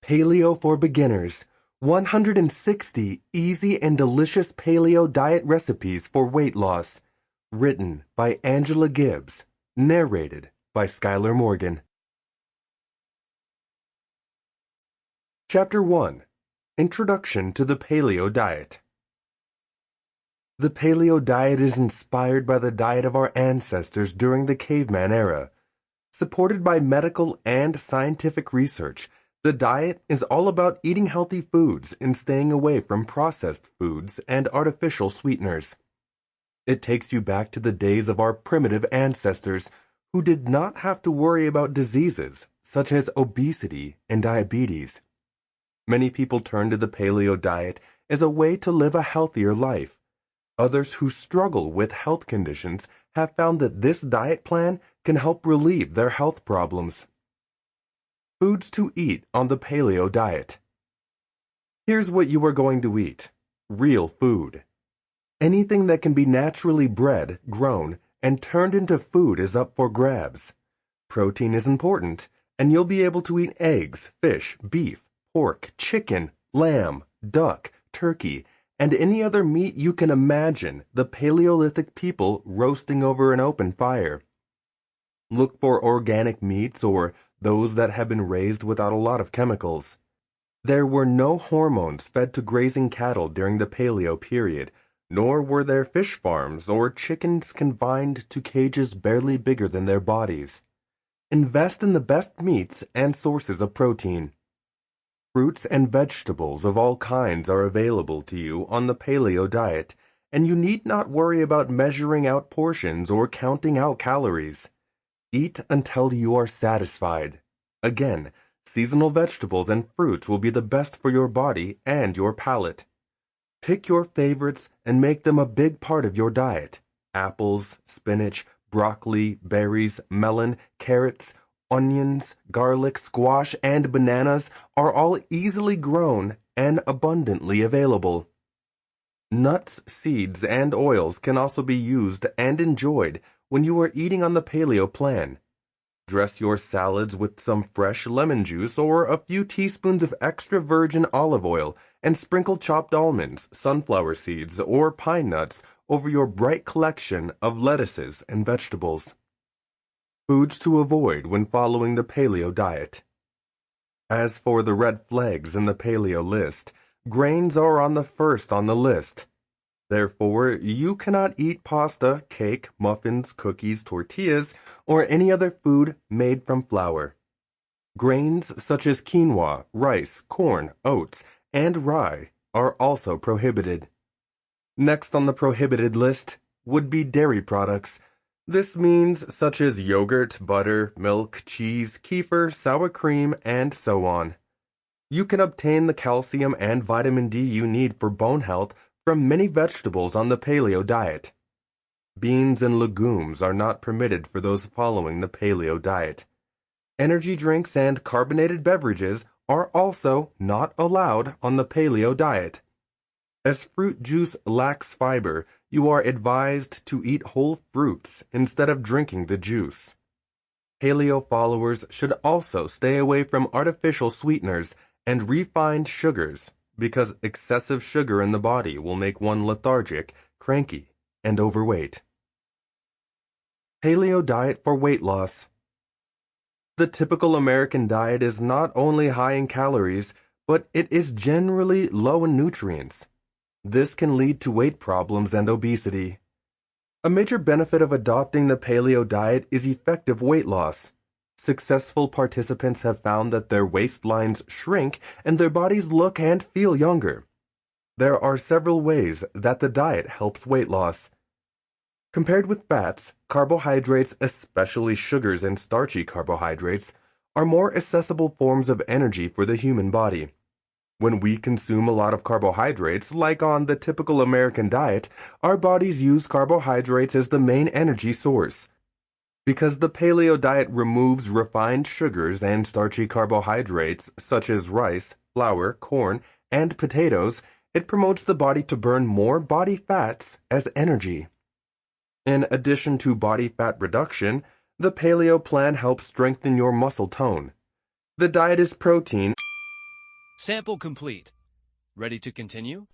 Paleo for Beginners, 160 easy and delicious paleo diet recipes for weight loss. Written by Angela Gibbs. Narrated by Skyler Morgan. Chapter 1. Introduction to the Paleo Diet. The Paleo diet is inspired by the diet of our ancestors during the caveman era. Supported by medical and scientific research, the diet is all about eating healthy foods and staying away from processed foods and artificial sweeteners. It takes you back to the days of our primitive ancestors who did not have to worry about diseases such as obesity and diabetes. Many people turn to the paleo diet as a way to live a healthier life. Others who struggle with health conditions have found that this diet plan can help relieve their health problems. Foods to eat on the paleo diet. Here's what you are going to eat. Real food. Anything that can be naturally bred, grown, and turned into food is up for grabs. Protein is important, and you'll be able to eat eggs, fish, beef, pork, chicken, lamb, duck, turkey, and any other meat you can imagine the Paleolithic people roasting over an open fire. Look for organic meats or those that have been raised without a lot of chemicals. There were no hormones fed to grazing cattle during the Paleo period, nor were there fish farms or chickens confined to cages barely bigger than their bodies. Invest in the best meats and sources of protein. Fruits and vegetables of all kinds are available to you on the paleo diet, and you need not worry about measuring out portions or counting out calories. Eat until you are satisfied. Again, seasonal vegetables and fruits will be the best for your body and your palate. Pick your favorites and make them a big part of your diet. Apples, spinach, broccoli, berries, melon, carrots, onions, garlic, squash, and bananas are all easily grown and abundantly available. Nuts, seeds, and oils can also be used and enjoyed when you are eating on the paleo plan. Dress your salads with some fresh lemon juice or a few teaspoons of extra virgin olive oil and sprinkle chopped almonds, sunflower seeds, or pine nuts over your bright collection of lettuces and vegetables. Foods to avoid when following the paleo diet. As for the red flags in the paleo list, grains are on the first on the list. Therefore, you cannot eat pasta, cake, muffins, cookies, tortillas, or any other food made from flour. Grains such as quinoa, rice, corn, oats, and rye are also prohibited. Next on the prohibited list would be dairy products. This means such as yogurt, butter, milk, cheese, kefir, sour cream, and so on. You can obtain the calcium and vitamin D you need for bone health from many vegetables on the paleo diet. Beans and legumes are not permitted for those following the paleo diet. Energy drinks and carbonated beverages are also not allowed on the paleo diet. As fruit juice lacks fiber, you are advised to eat whole fruits instead of drinking the juice. Paleo followers should also stay away from artificial sweeteners and refined sugars, because excessive sugar in the body will make one lethargic, cranky, and overweight. Paleo diet for weight loss. The typical American diet is not only high in calories, but it is generally low in nutrients. This can lead to weight problems and obesity. A major benefit of adopting the paleo diet is effective weight loss. Successful participants have found that their waistlines shrink and their bodies look and feel younger. There are several ways that the diet helps weight loss. Compared with fats, carbohydrates, especially sugars and starchy carbohydrates, are more accessible forms of energy for the human body. When we consume a lot of carbohydrates, like on the typical American diet, our bodies use carbohydrates as the main energy source. Because the paleo diet removes refined sugars and starchy carbohydrates such as rice, flour, corn, and potatoes, it promotes the body to burn more body fats as energy. In addition to body fat reduction, the paleo plan helps strengthen your muscle tone. The diet is protein Sample complete. Ready to continue?